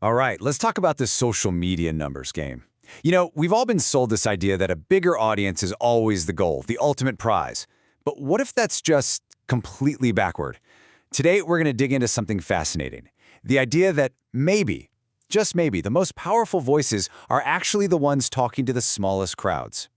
All right, let's talk about this social media numbers game. You know, we've all been sold this idea that a bigger audience is always the goal, the ultimate prize. But what if that's just completely backward? Today, we're going to dig into something fascinating. The idea that maybe, just maybe, the most powerful voices are actually the ones talking to the smallest crowds.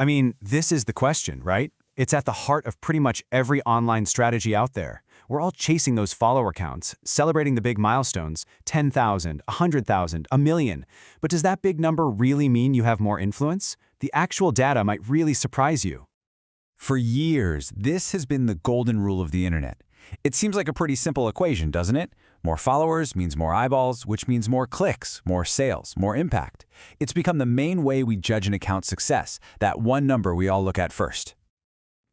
I mean, this is the question, right? It's at the heart of pretty much every online strategy out there. We're all chasing those follower counts, celebrating the big milestones, 10,000, 100,000, a million. But does that big number really mean you have more influence? The actual data might really surprise you. For years, this has been the golden rule of the internet. It seems like a pretty simple equation, doesn't it? More followers means more eyeballs, which means more clicks, more sales, more impact. It's become the main way we judge an account's success, that one number we all look at first.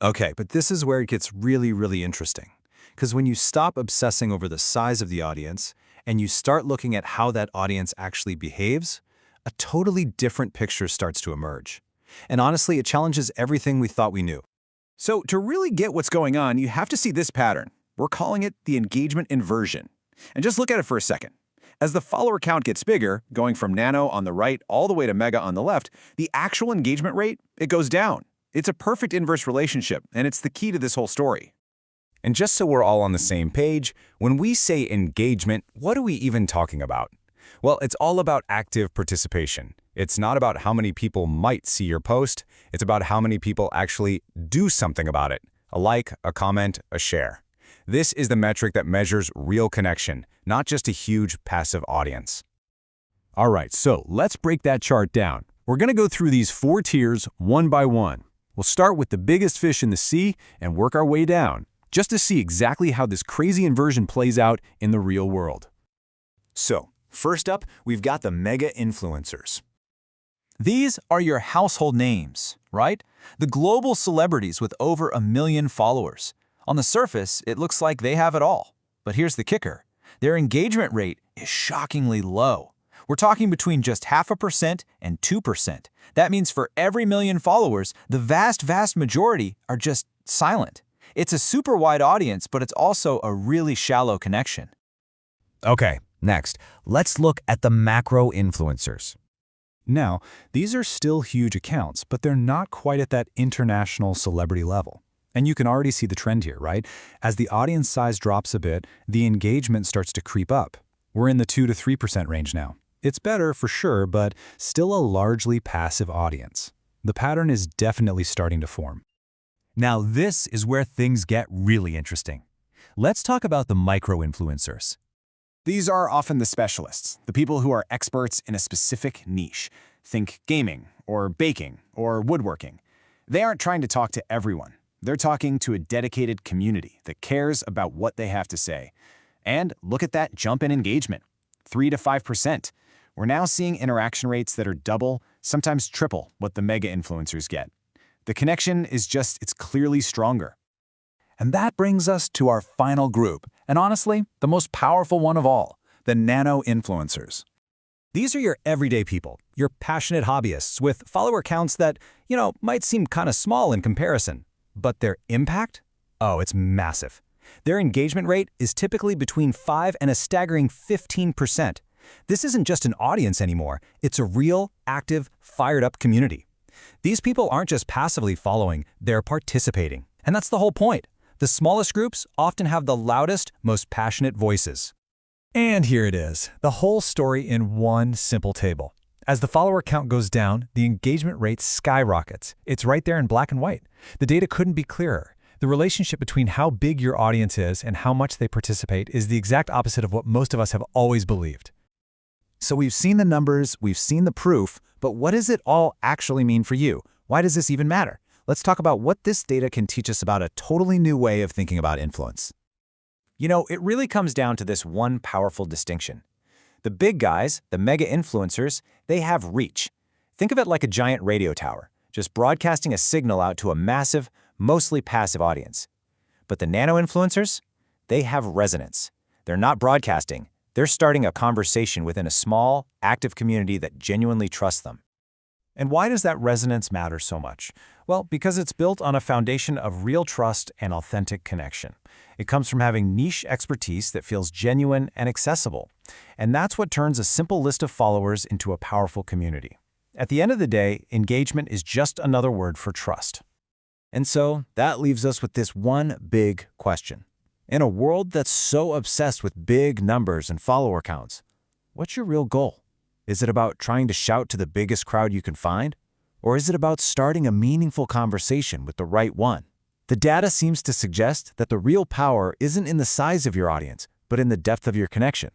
Okay, but this is where it gets really interesting. Because when you stop obsessing over the size of the audience and you start looking at how that audience actually behaves, a totally different picture starts to emerge. And honestly, it challenges everything we thought we knew. So to really get what's going on, you have to see this pattern. We're calling it the engagement inversion. And just look at it for a second. As the follower count gets bigger, going from nano on the right all the way to mega on the left, the actual engagement rate, it goes down. It's a perfect inverse relationship, and it's the key to this whole story. And just so we're all on the same page, when we say engagement, what are we even talking about? Well, it's all about active participation. It's not about how many people might see your post. It's about how many people actually do something about it. A like, a comment, a share. This is the metric that measures real connection, not just a huge passive audience. All right, so let's break that chart down. We're going to go through these 4 tiers one by one. We'll start with the biggest fish in the sea and work our way down, just to see exactly how this crazy inversion plays out in the real world. So, first up, we've got the mega influencers. These are your household names, right? The global celebrities with over 1 million followers. On the surface, it looks like they have it all. But here's the kicker. Their engagement rate is shockingly low. We're talking between just 0.5% and 2%. That means for every million followers, the vast majority are just silent. It's a super wide audience, but it's also a really shallow connection. Okay, next, let's look at the macro influencers. Now, these are still huge accounts, but they're not quite at that international celebrity level. And you can already see the trend here, right? As the audience size drops a bit, the engagement starts to creep up. We're in the 2 to 3% range now. It's better for sure, but still a largely passive audience. The pattern is definitely starting to form. Now this is where things get really interesting. Let's talk about the micro-influencers. These are often the specialists, the people who are experts in a specific niche. Think gaming, or baking, or woodworking. They aren't trying to talk to everyone. They're talking to a dedicated community that cares about what they have to say. And look at that jump in engagement, 3 to 5%. We're now seeing interaction rates that are double, sometimes triple, what the mega influencers get. The connection is just, it's clearly stronger. And that brings us to our final group, and honestly, the most powerful one of all, the Nano-Influencers. These are your everyday people, your passionate hobbyists with follower counts that, might seem kind of small in comparison. But their impact? Oh, it's massive. Their engagement rate is typically between 5 and a staggering 15%. This isn't just an audience anymore, it's a real, active, fired-up community. These people aren't just passively following, they're participating. And that's the whole point. The smallest groups often have the loudest, most passionate voices. And here it is, the whole story in one simple table. As the follower count goes down, the engagement rate skyrockets. It's right there in black and white. The data couldn't be clearer. The relationship between how big your audience is and how much they participate is the exact opposite of what most of us have always believed. So we've seen the numbers, we've seen the proof, but what does it all actually mean for you? Why does this even matter? Let's talk about what this data can teach us about a totally new way of thinking about influence. It really comes down to this one powerful distinction. The big guys, the mega influencers, they have reach. Think of it like a giant radio tower, just broadcasting a signal out to a massive, mostly passive audience. But the nano-influencers, they have resonance. They're not broadcasting. They're starting a conversation within a small, active community that genuinely trusts them. And why does that resonance matter so much? Well, because it's built on a foundation of real trust and authentic connection. It comes from having niche expertise that feels genuine and accessible. And that's what turns a simple list of followers into a powerful community. At the end of the day, engagement is just another word for trust. And so that leaves us with this one big question. In a world that's so obsessed with big numbers and follower counts, what's your real goal? Is it about trying to shout to the biggest crowd you can find? Or is it about starting a meaningful conversation with the right one? The data seems to suggest that the real power isn't in the size of your audience, but in the depth of your connection.